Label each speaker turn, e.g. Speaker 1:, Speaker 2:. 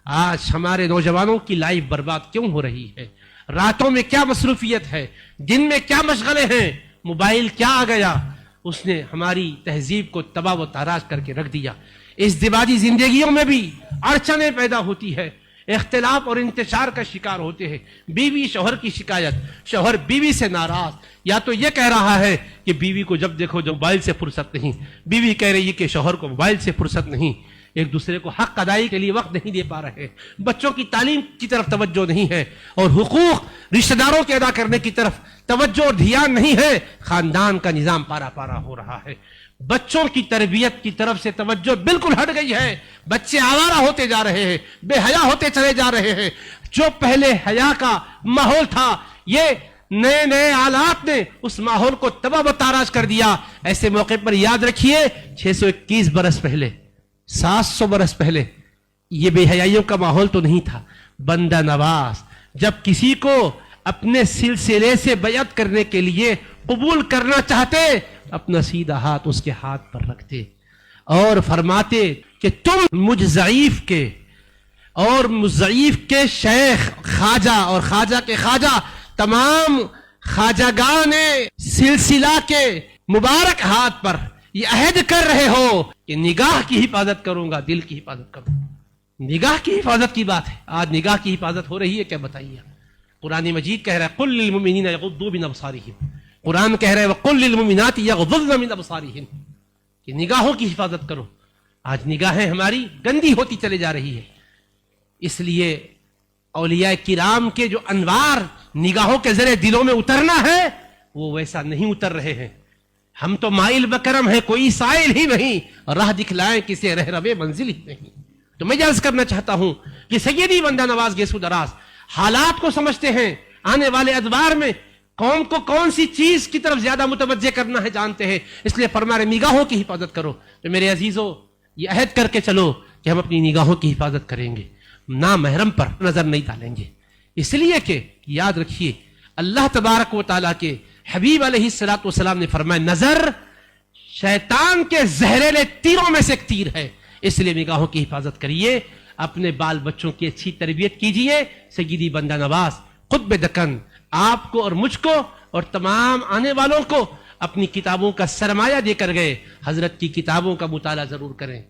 Speaker 1: آج ہمارے نوجوانوں کی لائف برباد کیوں ہو رہی ہے؟ راتوں میں کیا مصروفیت ہے، دن میں کیا مشغلے ہیں، موبائل کیا آ گیا، اس نے ہماری تہذیب کو تباہ و تاراج کر کے رکھ دیا۔ اس دماغی زندگیوں میں بھی اڑچنیں پیدا ہوتی ہے، اختلاف اور انتشار کا شکار ہوتے ہیں۔ بیوی شوہر کی شکایت، شوہر بیوی سے ناراض، یا تو یہ کہہ رہا ہے کہ بیوی کو جب دیکھو جو موبائل سے فرصت نہیں، بیوی کہہ رہی ہے کہ شوہر کو موبائل سے فرصت نہیں، ایک دوسرے کو حق ادائی کے لیے وقت نہیں دے پا رہے، بچوں کی تعلیم کی طرف توجہ نہیں ہے، اور حقوق رشتہ داروں کے ادا کرنے کی طرف توجہ اور دھیان نہیں ہے۔ خاندان کا نظام پارا پارا ہو رہا ہے، بچوں کی تربیت کی طرف سے توجہ بالکل ہٹ گئی ہے، بچے آوارہ ہوتے جا رہے ہیں، بے حیا ہوتے چلے جا رہے ہیں۔ جو پہلے حیا کا ماحول تھا، یہ نئے نئے آلات نے اس ماحول کو تباہ و تاراج کر دیا۔ ایسے موقع پر یاد رکھیے 621 برس پہلے، 700 برس پہلے یہ بے حیائیوں کا ماحول تو نہیں تھا۔ بندہ نواز جب کسی کو اپنے سلسلے سے بیعت کرنے کے لیے قبول کرنا چاہتے، اپنا سیدھا ہاتھ اس کے ہاتھ پر رکھتے اور فرماتے کہ تم مجھ ضعیف کے اور ضعیف کے شیخ خواجہ اور خواجہ کے خواجہ تمام خواجگان سلسلہ کے مبارک ہاتھ پر یہ عہد کر رہے ہو کہ نگاہ کی حفاظت کروں گا، دل کی حفاظت کروں گا۔ نگاہ کی حفاظت کی بات ہے، آج نگاہ کی حفاظت ہو رہی ہے کیا؟ بتائیے۔ قرآن مجید کہہ رہا ہے قل للمؤمنین یغضوا من ابصارہم، قرآن کہہ رہا ہے وقل للمؤمنات یغضضن من ابصارہن، کہ نگاہوں کی حفاظت کرو۔ آج نگاہیں ہماری گندی ہوتی چلی جا رہی ہے، اس لیے اولیاء کرام کے جو انوار نگاہوں کے ذریعے دلوں میں اترنا ہے وہ ویسا نہیں اتر رہے ہیں۔ ہم تو مائل بکرم ہیں، کوئی سائل ہی نہیں، راہ دکھلائیں کسے رہروے منزل ہی نہیں۔ تو میں عرض کرنا چاہتا ہوں کہ سیدی بندہ نواز گیسو دراز حالات کو سمجھتے ہیں، آنے والے ادوار میں قوم کو کون سی چیز کی طرف زیادہ متوجہ کرنا ہے جانتے ہیں، اس لیے فرما رہے نگاہوں کی حفاظت کرو۔ تو میرے عزیزو یہ عہد کر کے چلو کہ ہم اپنی نگاہوں کی حفاظت کریں گے، نامحرم پر نظر نہیں ڈالیں گے، اس لیے کہ یاد رکھیے اللہ تبارک و تعالیٰ کے حبیب علیہ السلام نے فرمایا نظر شیطان کے زہریلے تیروں میں سے ایک تیر ہے، اس لیے نگاہوں کی حفاظت کریے، اپنے بال بچوں کی اچھی تربیت کیجئے۔ سیدی بندہ نواز قطب دکن آپ کو اور مجھ کو اور تمام آنے والوں کو اپنی کتابوں کا سرمایہ دے کر گئے، حضرت کی کتابوں کا مطالعہ ضرور کریں۔